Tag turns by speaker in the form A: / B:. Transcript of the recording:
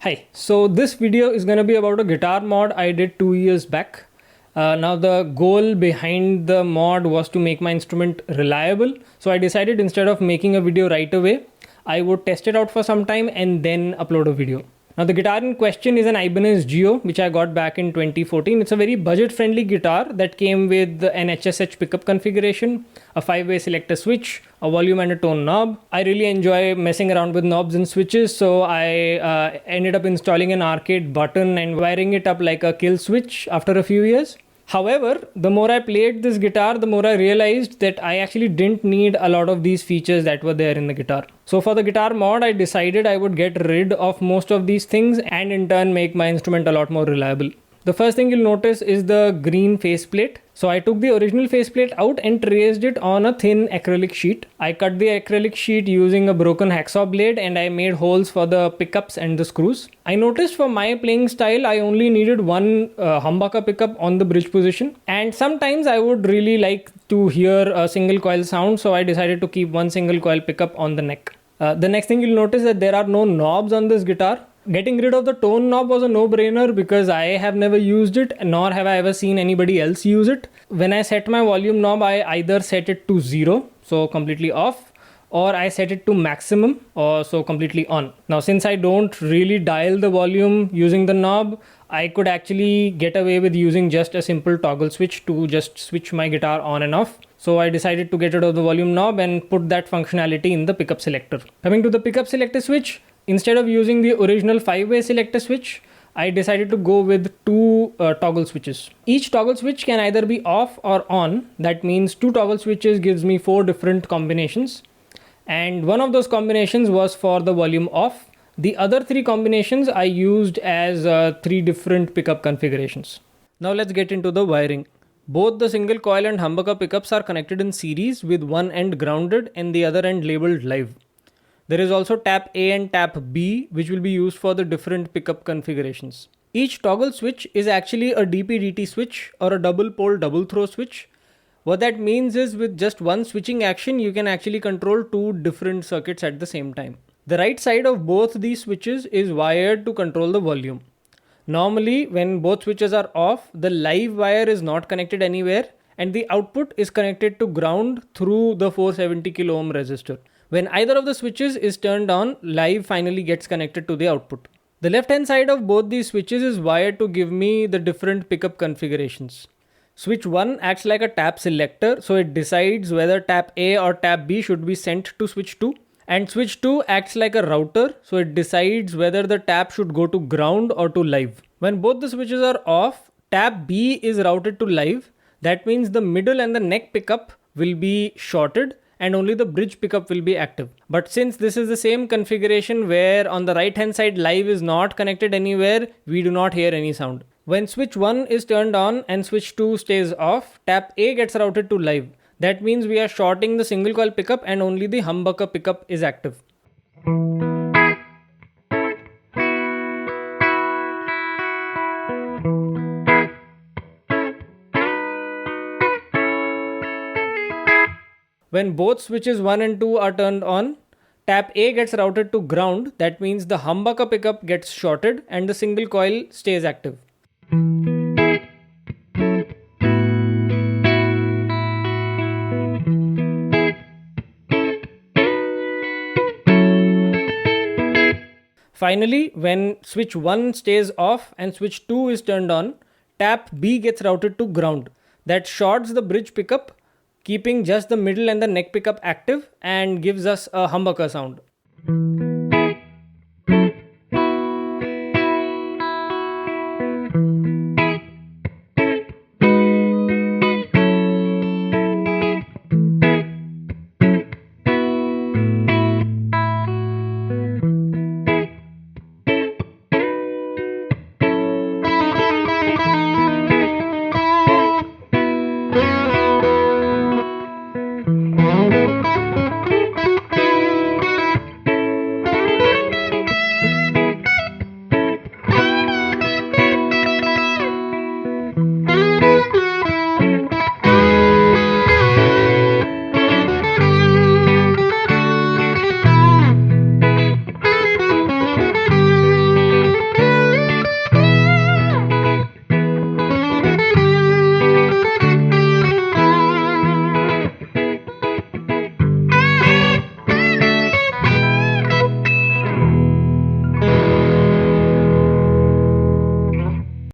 A: Hi, so this video is going to be about a guitar mod I did 2 years back. Now the goal behind the mod was to make my instrument reliable. So I decided instead of making a video right away, I would test it out for some time and then upload a video. Now the guitar in question is an Ibanez Geo, which I got back in 2014. It's a very budget-friendly guitar that came with an HSH pickup configuration, a 5-way selector switch, a volume and a tone knob. I really enjoy messing around with knobs and switches, so I ended up installing an arcade button and wiring it up like a kill switch after a few years. However, the more I played this guitar, the more I realized that I actually didn't need a lot of these features that were there in the guitar. So for the guitar mod, I decided I would get rid of most of these things and in turn make my instrument a lot more reliable. The first thing you'll notice is the green faceplate. So I took the original faceplate out and traced it on a thin acrylic sheet. I cut the acrylic sheet using a broken hacksaw blade and I made holes for the pickups and the screws. I noticed for my playing style, I only needed one humbucker pickup on the bridge position. And sometimes I would really like to hear a single coil sound, so I decided to keep one single coil pickup on the neck. The next thing you'll notice that there are no knobs on this guitar. Getting rid of the tone knob was a no-brainer because I have never used it, nor have I ever seen anybody else use it. When I set my volume knob, I either set it to 0, so completely off, or I set it to maximum, or so completely on. Now, since I don't really dial the volume using the knob, I could actually get away with using just a simple toggle switch to just switch my guitar on and off. So I decided to get rid of the volume knob and put that functionality in the pickup selector. Coming to the pickup selector switch, instead of using the original 5-way selector switch, I decided to go with two toggle switches. Each toggle switch can either be off or on. That means 2 toggle switches gives me 4 different combinations. And one of those combinations was for the volume off. The other 3 combinations I used as 3 different pickup configurations. Now let's get into the wiring. Both the single coil and humbucker pickups are connected in series with one end grounded and the other end labeled live. There is also tap A and tap B, which will be used for the different pickup configurations. Each toggle switch is actually a DP-DT switch or a double pole double throw switch. What that means is with just one switching action, you can actually control 2 different circuits at the same time. The right side of both these switches is wired to control the volume. Normally, when both switches are off, the live wire is not connected anywhere and the output is connected to ground through the 470 kilo ohm resistor. When either of the switches is turned on, live finally gets connected to the output. The left hand side of both these switches is wired to give me the different pickup configurations. Switch 1 acts like a tap selector, so it decides whether tap A or tap B should be sent to switch 2. And switch 2 acts like a router, so it decides whether the tap should go to ground or to live. When both the switches are off, tap B is routed to live. That means the middle and the neck pickup will be shorted and only the bridge pickup will be active. But since this is the same configuration where on the right hand side live is not connected anywhere, we do not hear any sound. When switch 1 is turned on and switch 2 stays off, tap A gets routed to live. That means we are shorting the single coil pickup and only the humbucker pickup is active. When both switches 1 and 2 are turned on, tap A gets routed to ground. That means the humbucker pickup gets shorted and the single coil stays active. Finally, when switch 1 stays off and switch 2 is turned on, tap B gets routed to ground. That shorts the bridge pickup, keeping just the middle and the neck pickup active and gives us a humbucker sound.